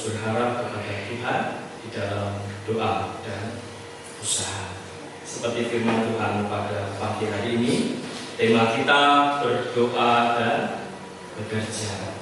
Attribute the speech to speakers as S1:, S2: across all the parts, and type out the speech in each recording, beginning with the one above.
S1: terus berharap kepada Tuhan di dalam doa dan usaha. Seperti firman Tuhan pada pagi hari ini, tema kita berdoa dan bekerja.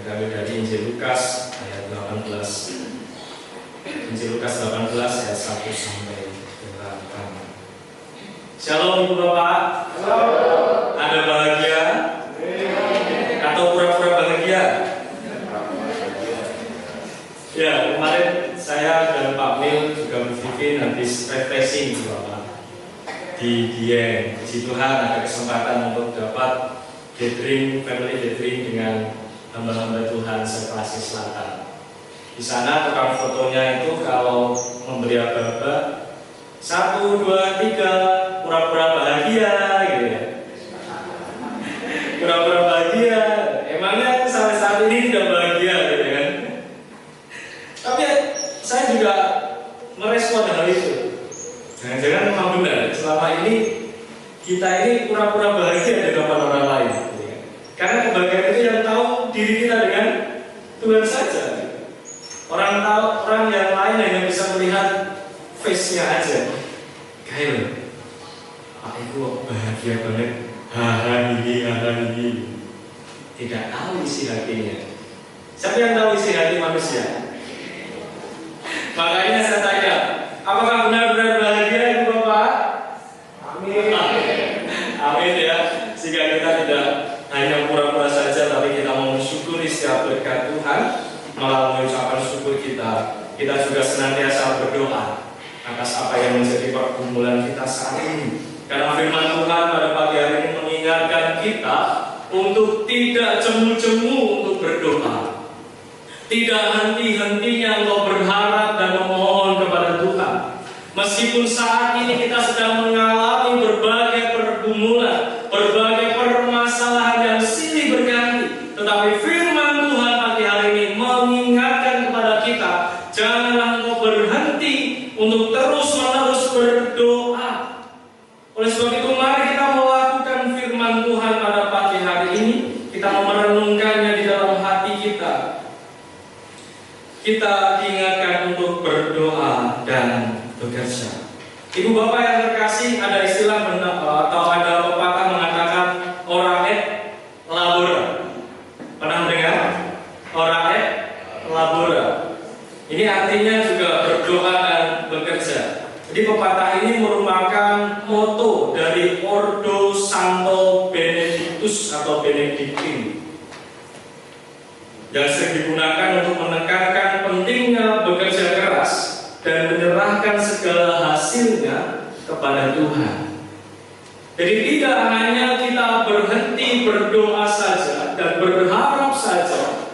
S1: Diambil dari Injil Lukas ayat 18. Injil Lukas 18 ayat 1 sampai 8. Shalom Ibu Bapak. Shalom. Ada bahagia? Atau pura-pura bahagia? Ya, kemarin saya dan Pak Mil juga berpikir habis refreshing Bapak di Dieng. Puji Tuhan ada kesempatan untuk dapat gathering, family gathering dengan hamba-hamba Tuhan se-Klasik Selatan. Di sana tukang fotonya itu kalau memberi aba-aba 1, 2, 3 pura-pura bahagia gitu ya. Pura-pura bahagia. Emangnya sampai saat ini tidak bahagia gitu kan? Tapi saya juga merespon hal itu. Jangan-jangan memang benar selama ini kita ini pura-pura bahagia di depan orang lain gitu kan? Karena kebahagiaan itu yang tahu diri kita dengan Tuhan saja. Orang yang lain hanya bisa melihat face-nya aja. Kayak Pak Ibu bahagia banget, hahaha. Tidak tahu isi hatinya. Siapa yang tahu isi hati manusia? Makanya saya tanya, apakah benar-benar bahagia Ibu Bapak? Amin. Amin ya. Sehingga kita tidak hanya pura-pura saja, tapi kita mau mensyukuri setiap berkat Tuhan melalui ucapan syukur kita. Kita juga senantiasa berdoa atas apa yang menjadi pergumulan kita saat ini. Karena firman Tuhan pada pagi hari ini mengingatkan kita untuk tidak jemu-jemu untuk berdoa. Tidak henti-hentinya untuk berharap dan memohon kepada Tuhan. Meskipun saat ini kita sedang mengalami berbagai pergumulan, berbagai permasalahan yang silih berganti, tetapi firman Tuhan pagi hari ini mengingatkan kepada kita, janganlah engkau berhenti untuk terus-menerus berdoa. Oleh sebab itu mari kita melakukan firman Tuhan pada pagi hari ini. Kita merenungkannya di dalam hati kita. Kita diingatkan untuk berdoa dan bekerja. Ibu Bapak yang terkasih, ada istilah atau ada pepatah mengatakan ora et labora. Pernah mendengar? Ora et labora. Ini artinya juga berdoa dan bekerja. Jadi pepatah ini merupakan moto dari Ordo Santo Benedictus atau Benedictine yang sering digunakan untuk menekankan pentingnya bekerja keras dan menyerahkan segala hasilnya kepada Tuhan. Jadi tidak hanya kita berhenti berdoa saja dan berharap saja,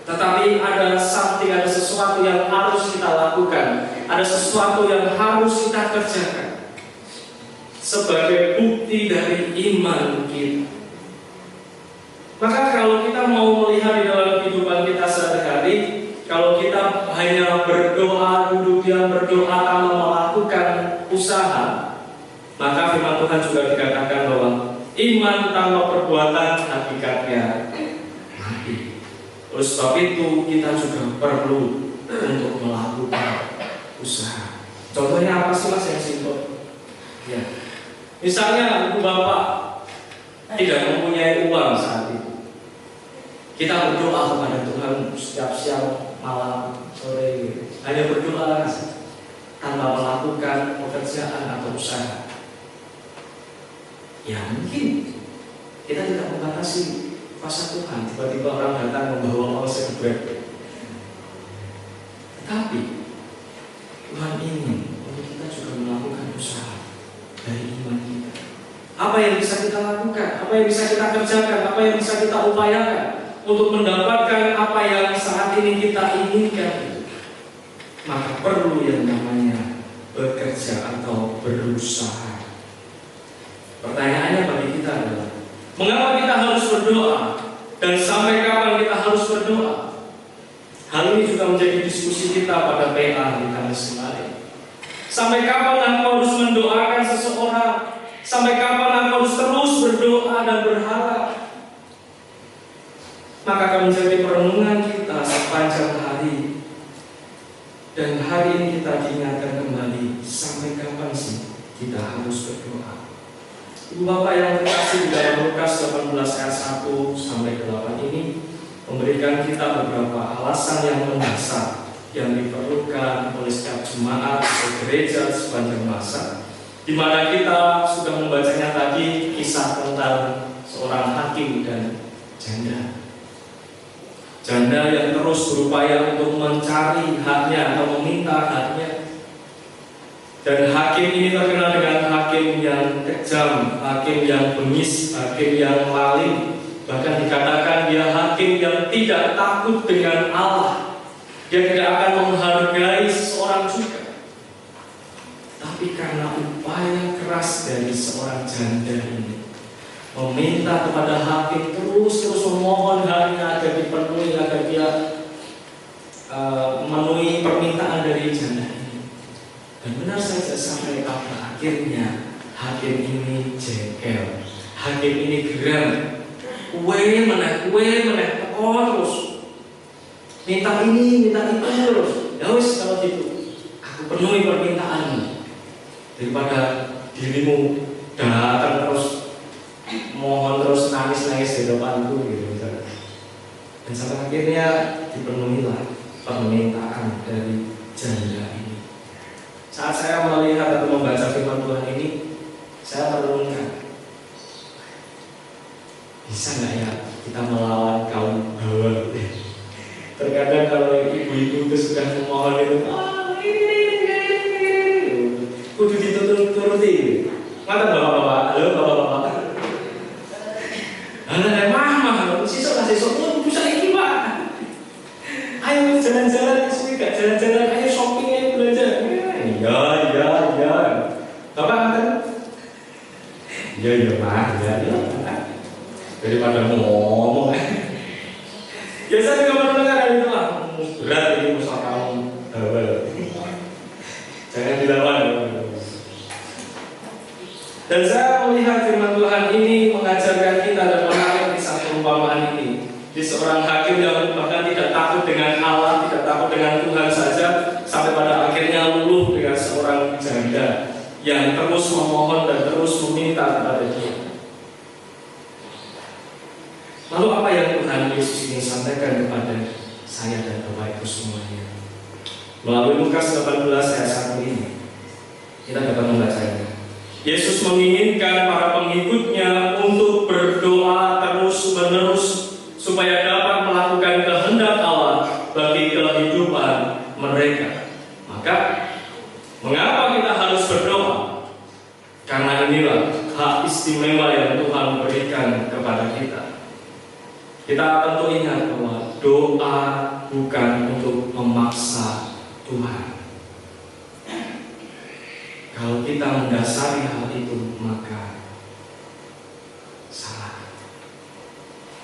S1: tetapi ada sesuatu yang harus kita lakukan, ada sesuatu yang harus kita kerjakan sebagai bukti dari iman kita. Maka kalau kita mau melihat di dalam kehidupan kita sehari-hari, kalau kita hanya berdoa, duduk diam berdoa tanpa melakukan usaha, maka firman Tuhan juga dikatakan bahwa iman tanpa perbuatan hakikatnya mati. Oleh sebab itu kita juga perlu untuk melakukan usaha. Contohnya apa sih Mas yang simpel? Ya. Misalnya Ibu Bapak tidak mempunyai uang saat itu. Kita berdoa kepada Tuhan setiap siang, malam, sore, hanya berdoa tanpa melakukan pekerjaan atau usaha. Ya mungkin kita tidak membatasi kuasa Tuhan. Tiba-tiba orang datang membawa ongkos segebrek. Tetapi Tuhan ingin untuk kita juga melakukan usaha dari iman kita. Apa yang bisa kita lakukan? Apa yang bisa kita kerjakan? Apa yang bisa kita upayakan untuk mendapatkan apa yang saat ini kita inginkan? Maka perlu yang namanya bekerja atau berusaha. Pertanyaannya bagi kita adalah, mengapa kita harus berdoa dan sampai kapan kita harus berdoa? Hal ini juga menjadi diskusi kita pada PA di Kamis kemarin. Sampai kapan engkau harus mendoakan seseorang? Sampai kapan engkau harus terus berdoa dan berharap? Maka akan menjadi perenungan kita sepanjang hari. Dan hari ini kita diingatkan kembali, sampai kapan sih kita harus berdoa? Ibu Bapak yang terkasih, di dalam Lukas 18 ayat 1 sampai 8 ini memberikan kita beberapa alasan yang mendasar yang diperlukan oleh setiap jemaat atau gereja sepanjang masa, di mana kita sudah membacanya tadi kisah tentang seorang hakim dan janda. Janda yang terus berupaya untuk mencari haknya atau meminta haknya. Dan hakim ini terkenal dengan hakim yang kejam, hakim yang bengis, hakim yang maling. Bahkan dikatakan dia hakim yang tidak takut dengan Allah. Dia tidak akan menghargai seseorang juga. Tapi karena upaya keras dari seorang janda ini, meminta kepada hakim, terus memohon haknya agar dipenuhi, agar dia memenuhi permintaan dari janda ini. Dan benar saja, sampai pada akhirnya hakim ini jengkel, hakim ini geram. Kue meneh, terus minta ini, minta itu terus. Ya wis, kalau gitu aku penuhi permintaanmu, daripada dirimu datang terus mohon terus nangis di depanku gitu misalnya. Dan sampai akhirnya dipenuhilah permintaan dari janda ini. Saat saya melihat atau membaca firman Tuhan ini, saya merenungkan, bisa nggak ya kita melawan kaum bawal? Terkadang kalau ibu-ibu itu sudah memohon itu, kudu dituruti. Mata bapak-bapak, halo bapak-bapak. Mah, sisok bisa iki Pak. Ayo jalan-jalan, suwi gak jalan-jalan, ayo shopping, ayo belanja. Iya. Bapak nganten? Iya Pak, iya. Daripada ngomong. Ya saya juga mendengar hal itu lah. Berat ini usaha kamu. Jangan dilawan. Dan saya melihat firman Tuhan ini mengajarkan kita dan menarik kisah perumpamaan ini di seorang hakim yang bahkan tidak takut dengan Allah, tidak takut dengan Tuhan saja, sampai pada akhirnya luluh dengan seorang janda yang terus memohon dan terus meminta kepada dia. Lalu apa yang Tuhan Yesus ini sampaikan kepada saya dan Bapak Ibu semuanya? Melalui Lukas 18 ayat 1 ini kita dapat membacanya. Yesus menginginkan para pengikutnya untuk berdoa terus-menerus supaya dapat melakukan kehendak Allah bagi kehidupan mereka. Maka, mengapa kita harus berdoa? Karena inilah hak istimewa yang Tuhan berikan kepada kita. Kita tentu ingat bahwa doa bukan untuk memaksa Tuhan. Kalau kita mendasari hal itu, maka salah.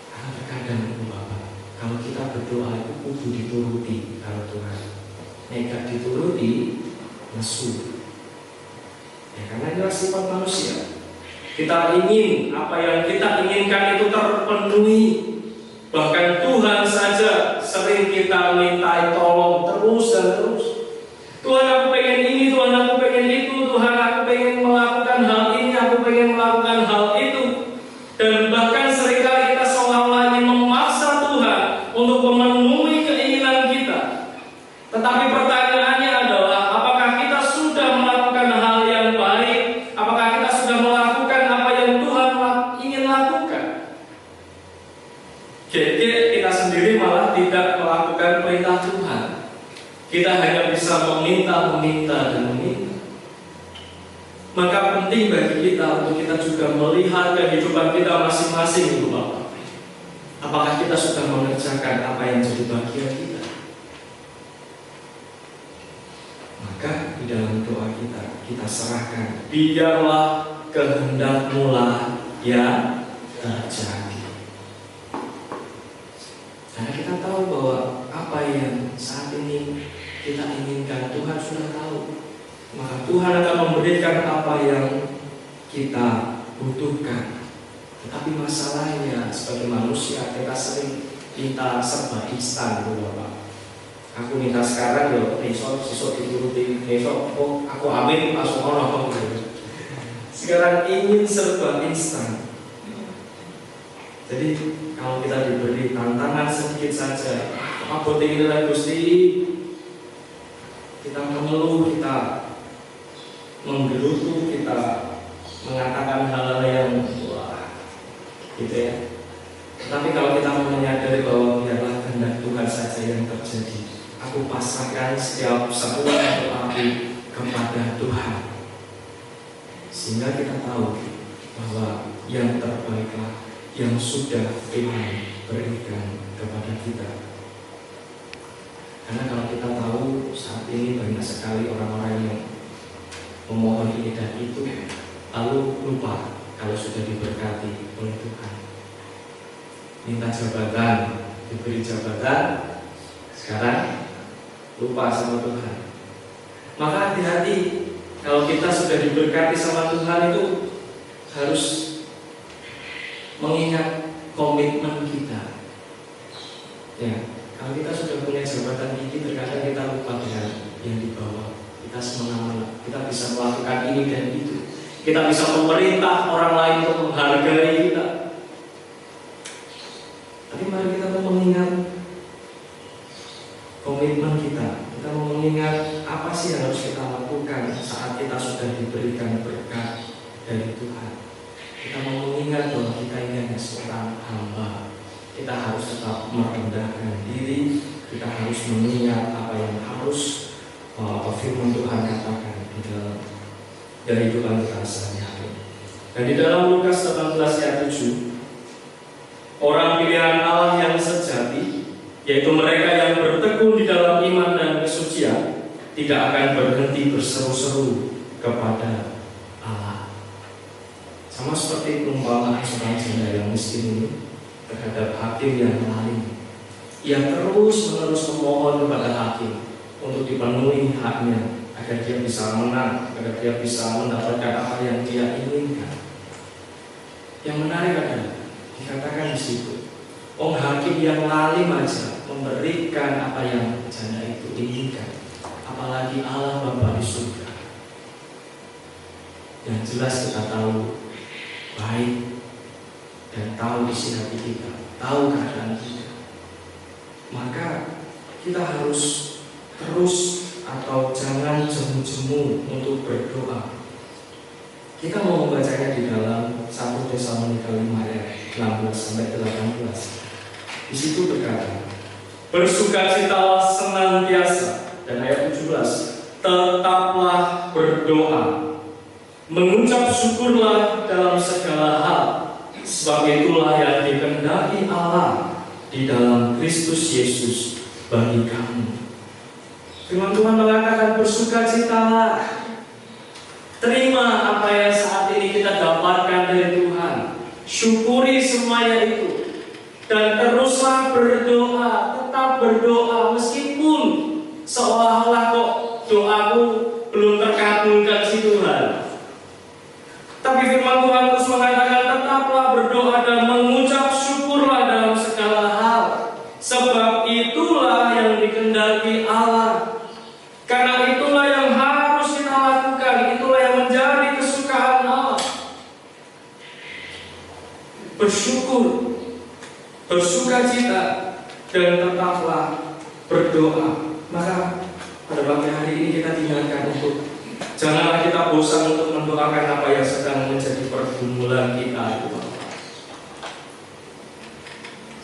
S1: Karena terkadang Bapak, kalau kita berdoa itu kudu dituruti kalau Tuhan. Nek dituruti, nesu. Ya, karena inilah sifat manusia. Kita ingin apa yang kita inginkan itu terpenuhi. Bahkan Tuhan saja sering kita mintai tolong terus dan terus. Tuhan, aku pengen ini, Tuhan aku pengen itu, Tuhan aku pengen melakukan hal ini, aku pengen melakukan hal itu. Dan bahkan seringkali kita seolah-olah ingin memaksa Tuhan untuk memenuhi keinginan kita. Tetapi pertanyaannya adalah, apakah kita sudah melakukan hal yang baik? Apakah kita sudah melakukan apa yang Tuhan ingin lakukan? Jadi kita sendiri malah tidak melakukan perintah Tuhan. Kita hanya bisa meminta. Maka penting bagi kita untuk kita juga melihat kehidupan kita masing-masing, Ibu Bapak. Apakah kita sudah mengerjakan apa yang jadi bagian kita? Maka di dalam doa kita serahkan, biarlah kehendak-Mu lah yang terjadi. Karena kita tahu bahwa apa yang saat ini kita inginkan, Tuhan sudah tahu. Maka Tuhan akan memberikan apa yang kita butuhkan. Tetapi masalahnya sebagai manusia kita sering serba instan, Bapak. Aku minta sekarang yo, besok dituruti, besok aku amin langsung ono gitu. Sekarang ingin serba instan. Jadi kalau kita diberi tantangan sedikit saja, apa tinggal Gusti, kita mengeluh, kita menggerutu, kita mengatakan hal-hal yang wah, gitu ya. Tapi kalau kita menyadari bahwa biarlah kehendak Tuhan saja yang terjadi, aku pasrahkan setiap satuan aku kepada Tuhan, sehingga kita tahu bahwa yang terbaiklah yang sudah Tuhan berikan kepada kita. Karena kalau kita tahu saat ini banyak sekali orang-orang yang memohon ini dan itu, lalu lupa kalau sudah diberkati oleh Tuhan. Minta jabatan, diberi jabatan, sekarang lupa sama Tuhan. Maka hati-hati, kalau kita sudah diberkati sama Tuhan itu harus mengingat komitmen kita. Ya, kalau kita sudah punya jabatan tinggi, terkadang kita lupa dengan yang di bawah. Kita semena-mena, kita bisa melakukan ini dan itu. Kita bisa memerintah orang lain untuk menghargai kita. Tapi mari kita mengingat komitmen kita. Kita mengingat apa sih yang harus kita lakukan saat kita sudah diberikan berkat dari Tuhan. Kita mengingat bahwa kita ini hanya seorang hamba. Kita harus tetap merendahkan diri. Kita harus mengingat apa yang harus firman Tuhan katakan di dalam kehidupan kita sehari-hari. Dan di dalam Lukas 18 ayat 7, orang pilihan Allah yang sejati, yaitu mereka yang bertekun di dalam iman dan kesucian, tidak akan berhenti berseru-seru kepada Allah. Sama seperti perumpamaan seorang janda yang miskin ini terhadap hakim yang lain. Ia terus-menerus memohon kepada hakim untuk dipenuhi haknya, agar dia bisa menang, agar dia bisa mendapatkan apa yang dia inginkan. Yang menarik adalah dikatakan di situ, hakim yang lalim aja memberikan apa yang janda itu inginkan, apalagi Allah Bapa di surga. Yang jelas kita tahu baik dan tahu isi hati kita, tahu keadaan kita. Maka kita harus terus atau jangan jemu-jemu untuk berdoa. Kita mau membacanya di dalam 1 Tesalonika 5 ayat 16 sampai 18. Di situ berkata, bersukacitalah senantiasa, dan ayat 17, tetaplah berdoa, mengucap syukurlah dalam segala hal, sebab itulah yang dikehendaki Allah di dalam Kristus Yesus bagi kamu. Firman Tuhan mengatakan bersukacitalah, terima apa yang saat ini kita dapatkan dari Tuhan, syukuri semuanya itu, dan teruslah berdoa, tetap berdoa meskipun seolah-olah kok doaku belum terkabulkan si Tuhan. Tapi firman Tuhan terus mengatakan tetaplah berdoa dan mengucap syukurlah dalam segala hal, sebab itulah yang dikehendaki Allah. Karena itulah yang harus kita lakukan, itulah yang menjadi kesukaan Allah. Bersyukur, bersukacita, dan tetaplah berdoa. Maka pada pagi hari ini kita diingatkan untuk janganlah kita bosan untuk mendoakan apa yang sedang menjadi pergumulan kita.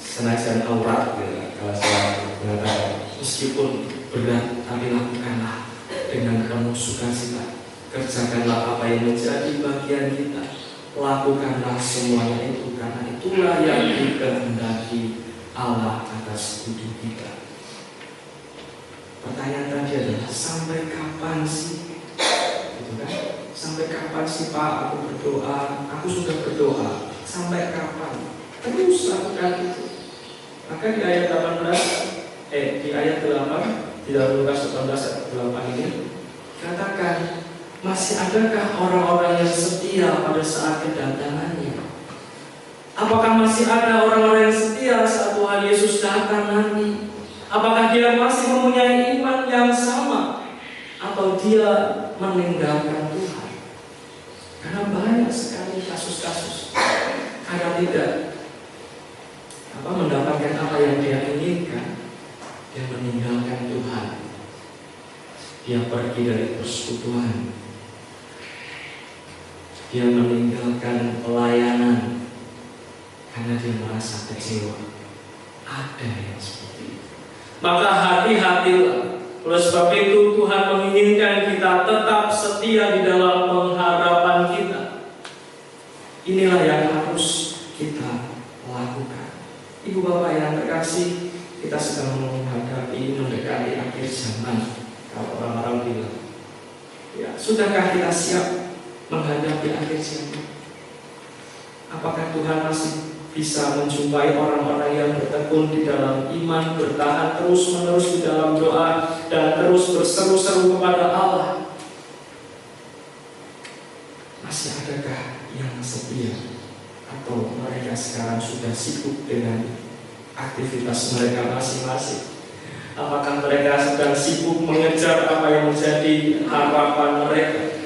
S1: Senajan aurat, kalau saya mengatakan meskipun berat, tapi lakukanlah dengan penuh sukacita. Kerjakanlah apa yang menjadi bagian kita. Lakukanlah semuanya itu, karena itulah yang dikehendaki Allah atas hidup kita. Pertanyaan tadi adalah sampai kapan sih? Gitu kan? Sampai kapan sih Pak aku berdoa? Aku sudah berdoa. Sampai kapan? Terus lakukan itu. Maka di ayat 8 di dalam Lukas 18 ayat 8 ini katakan, masih adakah orang-orang yang setia pada saat kedatangannya? Apakah masih ada orang-orang yang setia saat Tuhan Yesus datang nanti? Apakah dia masih mempunyai adalah meninggalkan Tuhan. Karena banyak sekali kasus-kasus ada tidak mendapatkan apa yang dia inginkan, dia meninggalkan Tuhan. Dia pergi dari persekutuan. Dia meninggalkan pelayanan karena dia merasa kecewa. Ada yang seperti itu. Maka hati-hatilah. Oleh sebab itu Tuhan menginginkan kita tetap setia di dalam pengharapan kita. Inilah yang harus kita lakukan. Ibu bapak yang terkasih, kita sedang mendekati akhir zaman. Kalau orang-orang bilang, ya, sudahkah kita siap menghadapi akhir zaman? Apakah Tuhan masih bisa menjumpai orang-orang yang bertekun di dalam iman, bertahan terus-menerus di dalam doa, dan terus berseru-seru kepada Allah? Masih adakah yang setia? Atau mereka sekarang sudah sibuk dengan aktivitas mereka masing-masing? Apakah mereka sedang sibuk mengejar apa yang menjadi harapan mereka?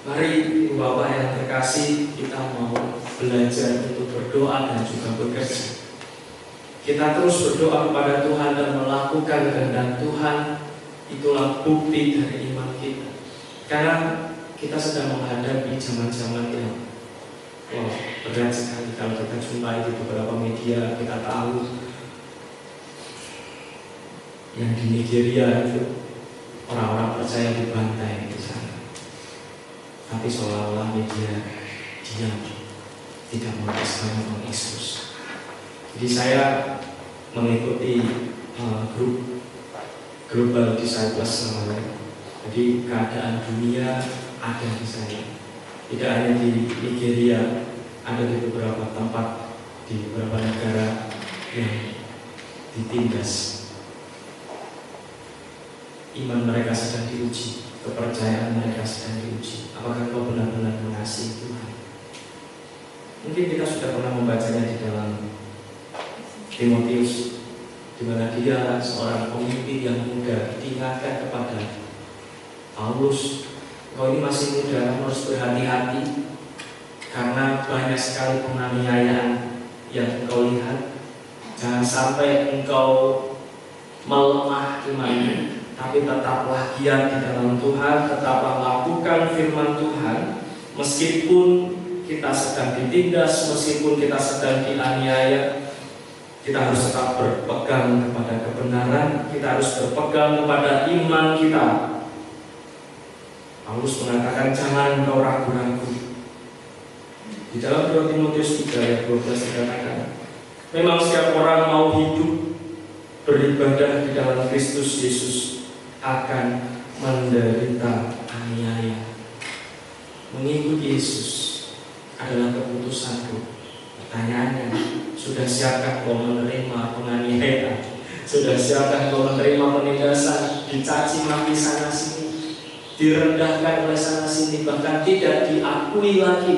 S1: Mari Ibu Bapak yang terkasih, kita mau belajar untuk berdoa dan juga bekerja. Kita terus berdoa kepada Tuhan dan melakukan kehendak Tuhan. Itulah bukti dari iman kita. Karena kita sedang menghadapi zaman-zaman yang berat sekali. Kalau kita jumpai di beberapa media, kita tahu yang di Nigeria itu orang-orang percaya dibantai di sana. Tapi seolah-olah media diam, tidak mengekspos. Jadi saya mengikuti grup Global Disciples namanya. Jadi keadaan dunia ada di sana. Tidak hanya di Nigeria, ada di beberapa tempat di beberapa negara yang ditindas. Iman mereka sedang diuji, kepercayaan mereka sedang diuji. Apakah kau benar-benar mengasihi Tuhan? Mungkin kita sudah pernah membacanya di dalam Timotius, di mana dia seorang pemimpin yang muda diingatkan kepada Paulus, kau ini masih muda, harus berhati-hati karena banyak sekali penganiayaan yang engkau lihat. Jangan sampai engkau melemah imanmu, tapi tetaplah giat di dalam Tuhan, tetaplah lakukan firman Tuhan, meskipun kita sedang ditindas, meskipun kita sedang dianiaya. Kita harus tetap berpegang kepada kebenaran, kita harus berpegang kepada iman kita. Paulus mengatakan, jangan kau ragu-ragu. Di dalam 2 Timotius 3 ayat 12 dikatakan, memang setiap orang mau hidup beribadah di dalam Kristus Yesus akan menderita aniaya. Mengikuti Yesus adalah keputusanku. Pertanyaannya, sudah siapkah kau menerima penganiayaan? Sudah siapkah kau menerima penindasan, dicaci maki sana sini, direndahkan oleh sana sini, bahkan tidak diakui lagi?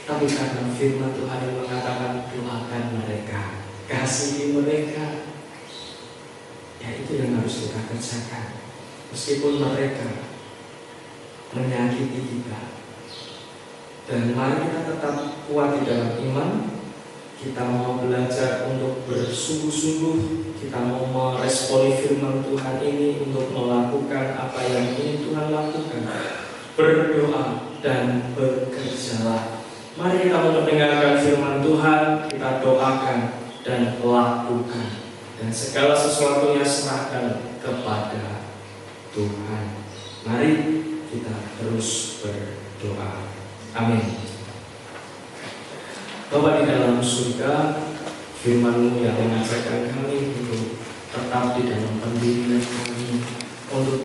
S1: Tapi karena firman Tuhan yang mengatakan, doakan mereka, kasihi mereka, ya itu yang harus kita kerjakan. Meskipun mereka menyakiti kita, dan mari kita tetap kuat di dalam iman. Kita mau belajar untuk bersungguh-sungguh, kita mau meresponi firman Tuhan ini untuk melakukan apa yang ingin Tuhan lakukan. Berdoa dan bekerjalah. Mari kita mendengarkan firman Tuhan, kita doakan dan lakukan, dan segala sesuatunya serahkan kepada Tuhan. Mari kita terus berdoa. Amin. Bapa di dalam surga, firman-Mu yang mengajarkan kami untuk tetap di dalam pendirian kami, untuk